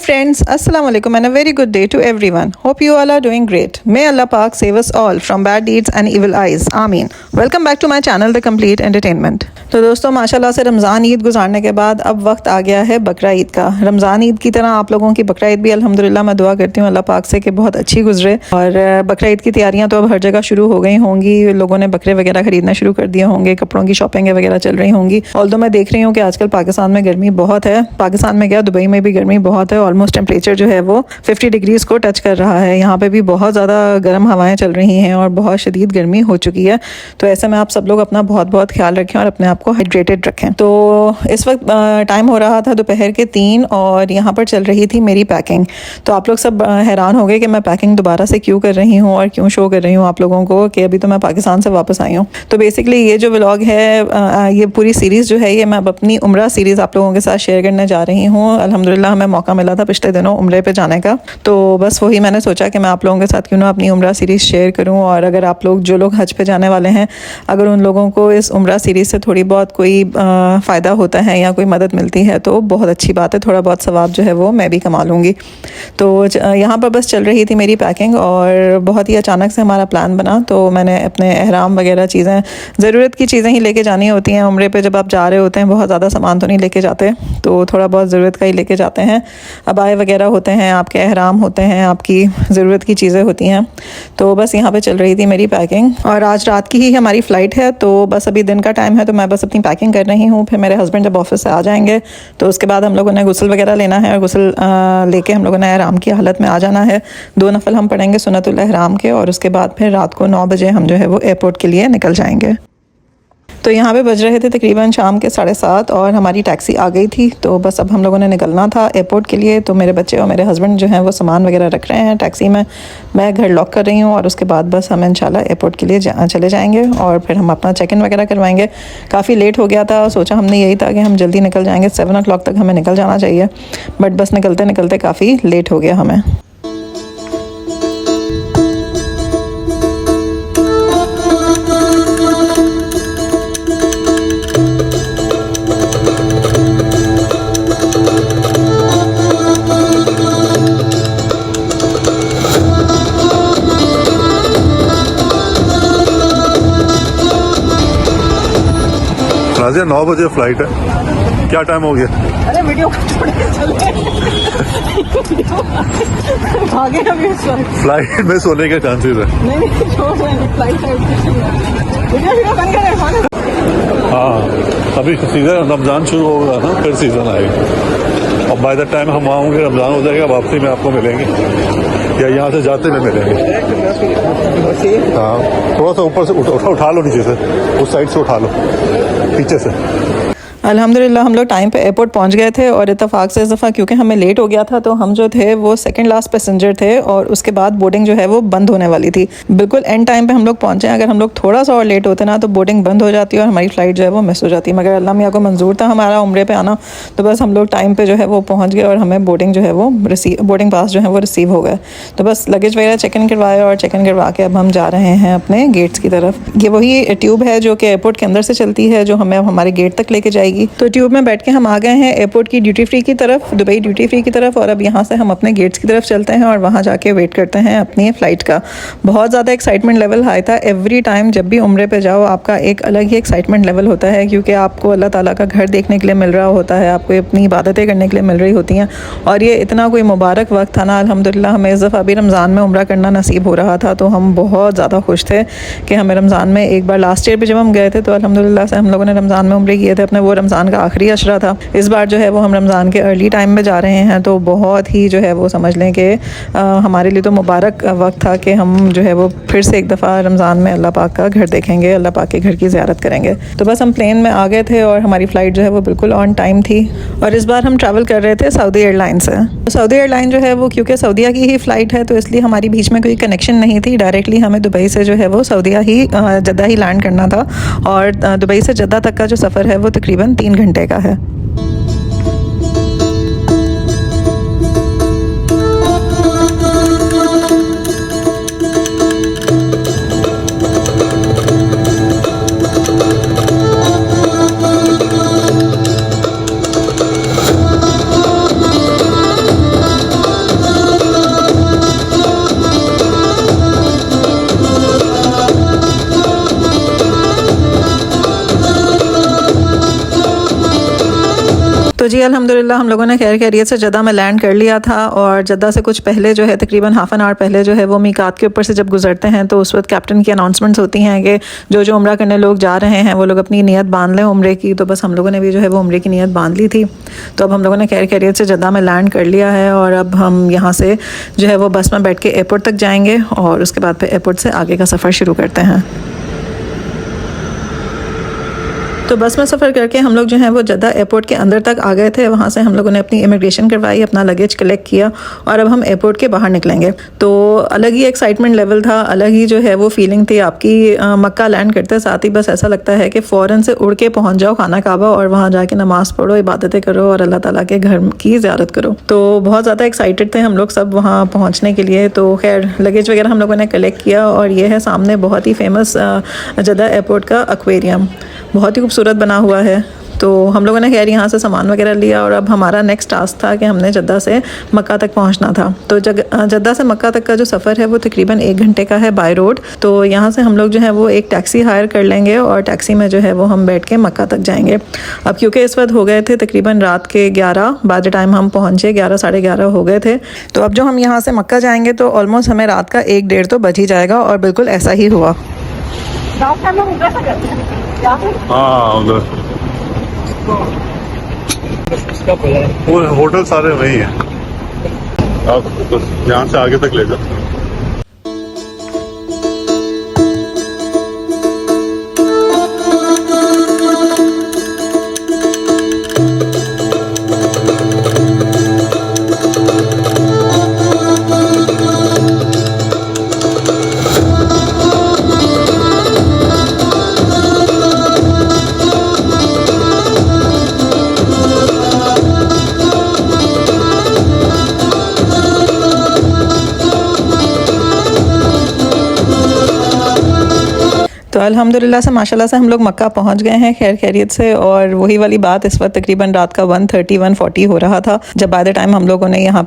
friends, Assalamu alaikum and a very good day to everyone. Hope you all are doing great. May Allah Pak save us all from bad deeds and evil eyes. Ameen. Welcome back to my channel The Complete Entertainment. तो दोस्तों माशाल्लाह से रमज़ान ईद गुजारने के बाद अब वक्त आ गया है बकरा ईद का। रमज़ान ईद की तरह आप लोगों की बकरा ईद भी अल्हम्दुलिल्लाह मैं दुआ करती हूँ अल्लाह पाक से कि बहुत अच्छी गुजरे। और बकरा ईद की तैयारियाँ तो अब हर जगह शुरू हो गई होंगी, लोगों ने बकरे वगैरह खरीदना शुरू कर दिए होंगे, कपड़ों की शॉपिंग वगैरह चल रही होंगी। ऑल्दो मैं देख रही हूँ कि आजकल पाकिस्तान में गर्मी बहुत है, पाकिस्तान में क्या दुबई में भी गर्मी बहुत है। ऑलमोस्ट टेम्परेचर जो है वो 50 डिग्रीज़ को टच कर रहा है। यहाँ पे भी बहुत ज़्यादा गर्म हवाएं चल रही हैं और बहुत शदीद गर्मी हो चुकी है। तो ऐसे में आप सब लोग अपना बहुत बहुत ख्याल रखें और अपने आप को हाइड्रेटेड रखें। तो इस वक्त टाइम हो रहा था दोपहर के 3 और यहाँ पर चल रही थी मेरी पैकिंग। तो आप लोग सब हैरान हो गए कि मैं पैकिंग दोबारा से क्यों कर रही हूँ और क्यों शो कर रही हूँ आप लोगों को कि अभी तो मैं पाकिस्तान से वापस आई हूँ। तो बेसिकली ये जो व्लॉग है, ये पूरी सीरीज़ जो है ये मैं अपनी उम्रा सीरीज़ आप लोगों के साथ शेयर करने जा रही हूँ। अल्हम्दुलिल्लाह हमें मौका मिला था पिछले दिनों उम्रे पे जाने का, तो बस वही मैंने सोचा कि मैं आप लोगों के साथ क्यों ना अपनी उम्रा सीरीज़ शेयर करूँ। और अगर आप लोग जो लोग हज पे जाने वाले हैं, अगर उन लोगों को इस उम्रा सीरीज़ से थोड़ी बहुत कोई फ़ायदा होता है या कोई मदद मिलती है तो बहुत अच्छी बात है, थोड़ा बहुत सवाब जो है वो मैं भी कमा लूँगी। तो यहाँ पर बस चल रही थी मेरी पैकिंग और बहुत ही अचानक से हमारा प्लान बना। तो मैंने अपने एहराम वगैरह चीज़ें, ज़रूरत की चीज़ें ही लेके जानी होती हैं उम्रे पे। जब आप जा रहे होते हैं बहुत ज़्यादा सामान तो नहीं लेके जाते, तो थोड़ा बहुत ज़रूरत का ही लेके जाते हैं। अबाए वगैरह होते हैं, आपके एहराम होते हैं, आपकी ज़रूरत की चीज़ें होती हैं। तो बस यहाँ पे चल रही थी मेरी पैकिंग और आज रात की ही हमारी फ़्लाइट है, तो बस अभी दिन का टाइम है तो मैं बस अपनी पैकिंग कर रही हूँ। फिर मेरे हस्बैंड जब ऑफिस से आ जाएंगे तो उसके बाद हम लोगों ने गुस्ल वगैरह लेना है और गुस्ल लेके हम लोगों ने एहराम की हालत में आ जाना है। 2 नफल हम पढ़ेंगे सुन्नतुल एहराम के और उसके बाद फिर रात को 9 बजे हम जो है वो एयरपोर्ट के लिए निकल जाएंगे। तो यहाँ पे बज रहे थे तकरीबन शाम के 7:30 और हमारी टैक्सी आ गई थी। तो बस अब हम लोगों ने निकलना था एयरपोर्ट के लिए। तो मेरे बच्चे और मेरे हस्बैंड जो हैं वो सामान वगैरह रख रहे हैं टैक्सी में, मैं घर लॉक कर रही हूँ और उसके बाद बस हम इंशाल्लाह एयरपोर्ट के लिए चले जाएंगे और फिर हम अपना चेक इन वगैरह करवाएंगे। काफ़ी लेट हो गया था, सोचा हमने यही था कि हम जल्दी निकल जाएंगे, 7 o'clock तक हमें निकल जाना चाहिए, बट बस निकलते निकलते काफ़ी लेट हो गया हमें। राजिया 9 बजे फ्लाइट है, क्या टाइम हो गया? अरे वीडियो भागे अभी फ्लाइट में सोने के चांसेस है। हाँ, अभी सीज़न रमज़ान शुरू होगा ना, फिर सीज़न आएगा। अब बाय द टाइम हम आएंगे रमज़ान हो जाएगा, वापसी में आपको मिलेंगे या यहाँ से जाते में मिलेंगे। हाँ, थोड़ा सा ऊपर से उठा लो, नीचे से उस साइड से उठा लो, पीछे से। अल्हम्दुलिल्लाह हम लोग टाइम पे एयरपोर्ट पहुंच गए थे और इत्तेफाक से इस दफ़ा क्योंकि हमें लेट हो गया था तो हम जो थे वो सेकंड लास्ट पैसेंजर थे और उसके बाद बोर्डिंग जो है वो बंद होने वाली थी। बिल्कुल एंड टाइम पे हम लोग पहुंचे। अगर हम लोग थोड़ा सा और लेट होते ना तो बोर्डिंग बंद हो जाती और हमारी फ़्लाइट जो है वो मिस हो जाती। मगर अल्लाह मियाँ को मंजूर था हमारा उम्रे पे आना, तो बस हम लोग टाइम पर जो है वो पहुँच गए और हमें बोर्डिंग जो है वो बोर्डिंग पास जो है वो रिसीव हो गए। तो बस लगेज वगैरह चेक इन करवाया और चेक इन करवा के अब हम जा रहे हैं अपने गेट्स की तरफ। ये वही ट्यूब है जो कि एयरपोर्ट के अंदर से चलती है, जो हमें अब हमारे गेट तक लेके जाएगी। तो ट्यूब में बैठ के हम आ गए हैं एयरपोर्ट की ड्यूटी फ्री की तरफ, दुबई ड्यूटी फ्री की तरफ। और अब यहाँ से हम अपने गेट्स की तरफ चलते हैं और वहाँ जाके वेट करते हैं अपनी फ़्लाइट का। बहुत ज़्यादा एक्साइटमेंट लेवल हाई था। एवरी टाइम जब भी उम्रे पे जाओ आपका एक अलग ही एक्साइटमेंट लेवल होता है, क्योंकि आपको अल्लाह ताला का घर देखने के लिए मिल रहा होता है, आपको अपनी इबादतें करने के लिए मिल रही होती हैं। और ये इतना कोई मुबारक वक्त था ना, अल्हम्दुलिल्लाह हमें इस दफ़ा भी रमज़ान में उम्रा करना नसीब हो रहा था। तो हम बहुत ज़्यादा खुश थे कि हमें रमज़ान में, एक बार लास्ट ईयर पर जब हम गए थे तो अल्हम्दुलिल्लाह से हम लोगों ने रमज़ान में उम्रे किए थे अपने, वो रमज़ान का आखिरी अशरा था। इस बार जो है वो हम रमज़ान के अर्ली टाइम में जा रहे हैं, तो बहुत ही जो है वो समझ लें कि हमारे लिए तो मुबारक वक्त था कि हम जो है वो फिर से एक दफ़ा रमज़ान में अल्लाह पाक का घर देखेंगे, अल्लाह पाक के घर की ज़ियारत करेंगे। तो बस हम प्लेन में आ गए थे और हमारी फ़्लाइट जो है वो बिल्कुल ऑन टाइम थी। और इस बार हम ट्रैवल कर रहे थे सऊदी एयरलाइन से। सऊदी एयरलाइन जो है वो क्योंकि सऊदीया की ही फ़्लाइट है तो इसलिए हमारी बीच में कोई कनेक्शन नहीं थी। डायरेक्टली हमें दुबई से जो है वो सऊदीया ही जद्दा ही लैंड करना था और दुबई से जद्दा तक का जो सफ़र है वो तकरीबन 3 घंटे का है। तो जी अल्हम्दुलिल्लाह हम लोगों ने खैर खैरियत से जद्दा में लैंड कर लिया था। और जद्दा से कुछ पहले जो है तकरीबन हाफ एन आवर पहले जो है वो मीकात के ऊपर से जब गुजरते हैं तो उस वक्त कैप्टन की अनाउंसमेंट्स होती हैं कि जो उम्रा करने लोग जा रहे हैं वो लोग अपनी नीयत बांध लें उम्रे की। तो बस हम लोगों ने भी जो है वो उम्रे की नीयत बांध ली थी। तो अब हम लोगों ने खैर खैरियत से जद्दा में लैंड कर लिया है और अब हम यहाँ से जो है वो बस में बैठ के एयरपोर्ट तक जाएंगे और उसके बाद फिर एयरपोर्ट से आगे का सफ़र शुरू करते हैं। तो बस में सफ़र करके हम लोग जो है वो जद्दा एयरपोर्ट के अंदर तक आ गए थे। वहाँ से हम लोगों ने अपनी इमिग्रेशन करवाई, अपना लगेज कलेक्ट किया और अब हम एयरपोर्ट के बाहर निकलेंगे। तो अलग ही एक्साइटमेंट लेवल था, अलग ही जो है वो फीलिंग थी आपकी। मक्का लैंड करते साथ ही बस ऐसा लगता है कि फ़ौरन से उड़ के पहुँच जाओ खाना काबा और वहाँ जाके नमाज़ पढ़ो, इबादतें करो और अल्लाह ताला के घर की ज़ियारत करो। तो बहुत ज़्यादा एक्साइटेड थे हम लोग सब वहाँ पहुँचने के लिए। तो खैर लगेज वगैरह हम लोगों ने कलेक्ट किया और ये है सामने बहुत ही फेमस जद्दा एयरपोर्ट का एक्वेरियम, बहुत ही खूबसूरत बना हुआ है। तो हम लोगों ने खैर यहाँ से सामान वगैरह लिया और अब हमारा नेक्स्ट टास्क था कि हमने जद्दा से मक्का तक पहुँचना था। तो जद्दा से मक्का तक का जो सफ़र है वो तकरीबन 1 घंटे का है बाय रोड। तो यहाँ से हम लोग जो है वो एक टैक्सी हायर कर लेंगे और टैक्सी में जो है वो हम बैठ के मक्का तक जाएंगे। अब क्योंकि इस वक्त हो गए थे तकरीबन रात के 11, बाय द टाइम हम पहुँचे 11 साढ़े 11 हो गए थे। तो अब जो हम यहाँ से मक्का जाएंगे तो ऑलमोस्ट हमें रात का 1-1:30 तो बज ही जाएगा और बिल्कुल ऐसा ही हुआ। हाँ उधर वो होटल सारे वही हैं। आप बस यहाँ से आगे तक ले जाओ। तो अल्हम्दुलिल्लाह से माशाल्लाह से हम लोग मक्का पहुंच गए हैं खैर खैरियत से। और वही वाली बात, इस वक्त तकरीबन रात का 1:30-1:40 हो रहा था जब बाय द टाइम हम लोगों ने हम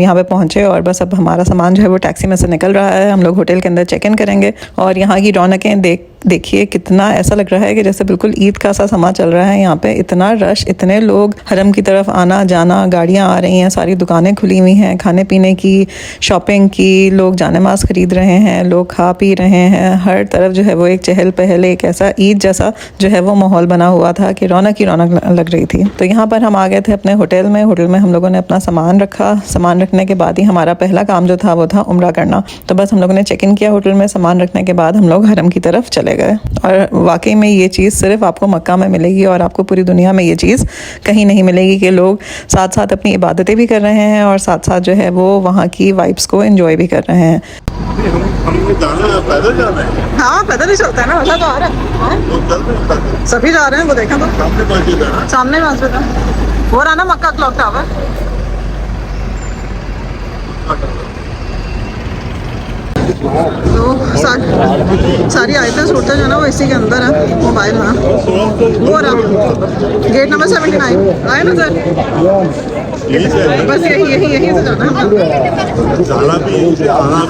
यहाँ पे पहुंचे। और बस अब हमारा सामान जो है वो टैक्सी में से निकल रहा है। हम लोग होटल के अंदर चेक इन करेंगे और यहाँ की रौनकें देखिए कितना ऐसा लग रहा है कि जैसे बिल्कुल ईद का सा समा चल रहा है। यहाँ पे इतना रश, इतने लोग हरम की तरफ आना जाना, गाड़ियाँ आ रही हैं, सारी दुकानें खुली हुई हैं, खाने पीने की, शॉपिंग की, लोग जानेमाज़ ख़रीद रहे हैं, लोग खा पी रहे हैं। हर तरफ जो है वो एक चहल पहल, एक ऐसा ईद जैसा जो है वो माहौल बना हुआ था कि रौनक ही रौनक लग रही थी। तो यहाँ पर हम आ गए थे अपने होटल में हम लोगों ने अपना सामान रखा। सामान रखने के बाद ही हमारा पहला काम जो था वो था उम्रा करना। तो बस हम लोगों ने चेक इन किया होटल में, सामान रखने के बाद हम लोग हरम की तरफ चले गए। और वाकई में ये चीज़ सिर्फ आपको मक्का में मिलेगी और आपको पूरी दुनिया में ये चीज़ कहीं नहीं मिलेगी कि लोग साथ साथ अपनी इबादतें भी कर रहे हैं और साथ साथ जो है वो वहाँ की वाइब्स को एंजॉय भी कर रहे हैं। पैदल जाना है? हाँ पैदल ही चलता है ना, मजा तो आ रहा है। सभी जा रहे हैं, वो देखा तो सामने मस्जिद है, वो रहा ना मक्का क्लॉक टावर। तो सारी आयतें सूरतें जो है ना वो इसी के अंदर है मोबाइल में। वो रहा गेट नंबर 79 आए ना सर, बस यही से जाना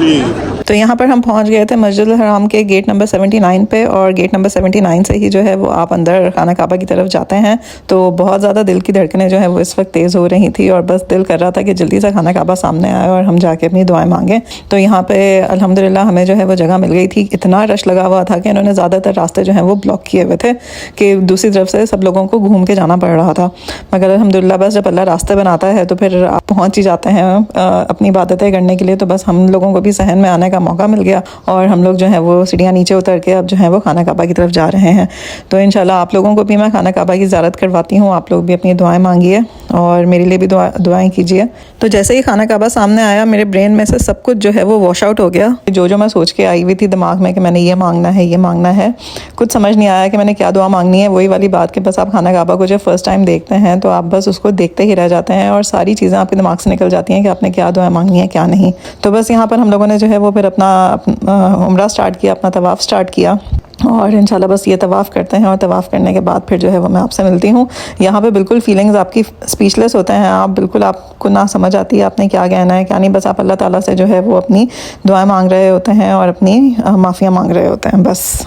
है। तो यहाँ पर हम पहुँच गए थे मस्जिद हराम के गेट नंबर 79 पे। और गेट नंबर 79 से ही जो है वो आप अंदर खाना काबा की तरफ जाते हैं। तो बहुत ज़्यादा दिल की धड़कनें जो है वो इस वक्त तेज़ हो रही थी और बस दिल कर रहा था कि जल्दी से खाना काबा सामने आए और हम जाके अपनी दुआएं मांगें। तो यहाँ पे अल्हम्दुलिल्लाह हमें जो है वो जगह मिल गई थी। इतना रश लगा हुआ था कि इन्होंने ज़्यादातर रास्ते जो हैं वो ब्लॉक किए हुए थे कि दूसरी तरफ से सब लोगों को घूम के जाना पड़ रहा था। मगर अल्हम्दुलिल्लाह बस जब अल्लाह रास्ते बनाता है तो फिर आप पहुँच ही जाते हैं अपनी इबादतें करने के लिए। तो बस हम लोगों को भी सहन में आने का मौका मिल गया और हम लोग जो है वो सीढ़ियाँ नीचे उतर के अब जो है वो खाना काबा की तरफ जा रहे हैं। तो इंशाल्लाह आप लोगों को भी मैं खाना काबा की ज़ियारत करवाती हूँ। आप लोग भी अपनी दुआएं मांगिए और मेरे लिए भी दुआएं कीजिए। तो जैसे ही खाना काबा सामने आया मेरे ब्रेन में से सब कुछ जो है वो वॉश आउट हो गया। जो मैं सोच के आई हुई थी दिमाग में कि मैंने ये मांगना है, कुछ समझ नहीं आया कि मैंने क्या दुआ मांगनी है। वही वाली बात कि बस आप खाना काबा को जब फर्स्ट टाइम देखते हैं तो आप बस उसको देखते ही रह जाते हैं और सारी चीज़ें आपके दिमाग से निकल जाती हैं कि आपने क्या दुआ मांगनी है क्या नहीं। तो बस यहाँ पर हम लोगों ने जो है वो फिर फिर अपना उम्रा स्टार्ट किया, अपना तवाफ़ स्टार्ट किया और इंशाल्लाह बस ये तवाफ़ करते हैं और तवाफ़ करने के बाद फिर जो है वो मैं आपसे मिलती हूँ। यहाँ पे बिल्कुल फीलिंग्स आपकी स्पीचलेस होते हैं, आप बिल्कुल आपको ना समझ आती है आपने क्या कहना है क्या नहीं, बस आप अल्लाह ताला से जो है वो अपनी दुआएं मांग रहे होते हैं और अपनी माफ़ियाँ मांग रहे होते हैं बस।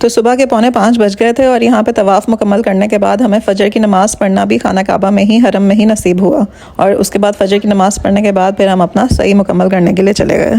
तो सुबह के 4:45 बज गए थे और यहाँ पे तवाफ़ मुकम्मल करने के बाद हमें फ़जर की नमाज़ पढ़ना भी खाना काबा में ही हरम में ही नसीब हुआ और उसके बाद फ़जर की नमाज़ पढ़ने के बाद फिर हम अपना सही मुकम्मल करने के लिए चले गए।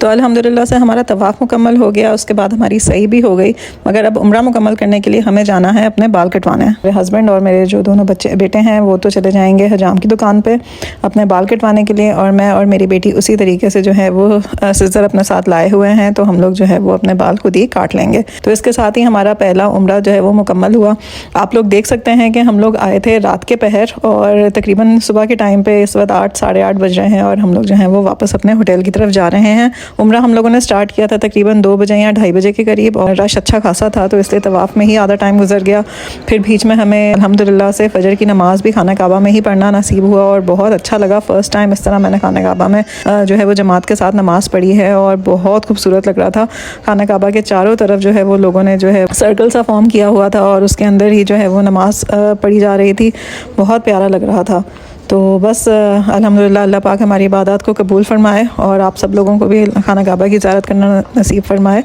तो अल्हम्दुलिल्लाह से हमारा तवाफ़ मुकम्मल हो गया, उसके बाद हमारी सही भी हो गई, मगर अब उम्रा मुकम्मल करने के लिए हमें जाना है अपने बाल कटवाने। मेरे हस्बैंड और मेरे जो दोनों बेटे हैं वो तो चले जाएंगे हजाम की दुकान पे अपने बाल कटवाने के लिए और मैं और मेरी बेटी उसी तरीके से जो है वो सिज़र अपने साथ लाए हुए हैं, तो हम लोग जो है वो अपने बाल खुद ही काट लेंगे। तो इसके साथ ही हमारा पहला उम्रा जो है वो मुकम्मल हुआ। आप लोग देख सकते हैं कि हम लोग आए थे रात के पहर और तकरीबन सुबह के टाइम पे इस वक्त 8 साढ़े 8 बज रहे हैं और हम लोग जो है वो वापस अपने होटल की तरफ जा रहे हैं। उम्रा हम लोगों ने स्टार्ट किया था तकरीबन 2 बजे या 2:30 बजे के करीब और रश अच्छा खासा था, तो इसलिए तवाफ़ में ही आधा टाइम गुजर गया। फिर बीच में हमें अल्हम्दुलिल्लाह से फ़जर की नमाज़ भी खाना काबा में ही पढ़ना नसीब हुआ और बहुत अच्छा लगा। फ़र्स्ट टाइम इस तरह मैंने खाना काबा में जो है वो जमात के साथ नमाज़ पढ़ी है और बहुत खूबसूरत लग रहा था। खाना काबा के चारों तरफ जो है वो लोगों ने जो है सर्कल सा फॉर्म किया हुआ था और उसके अंदर ही जो है वो नमाज़ पढ़ी जा रही थी, बहुत प्यारा लग रहा था। तो बस अल्हम्दुलिल्लाह अल्लाह पाक हमारी इबादत को कबूल फ़रमाए और आप सब लोगों को भी खाना काबा की ज़ियारत करना नसीब फ़रमाए।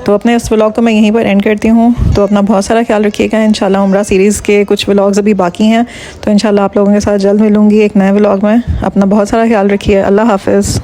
तो अपने इस व्लॉग को मैं यहीं पर एंड करती हूँ। तो अपना बहुत सारा ख्याल रखिएगा। इंशाल्लाह उम्रा सीरीज़ के कुछ व्लॉग्स अभी बाकी हैं, तो इंशाल्लाह आप लोगों के साथ जल्द मिलूँगी एक नए व्लॉग में। अपना बहुत सारा ख्याल रखिए। अल्लाह हाफ़िज़।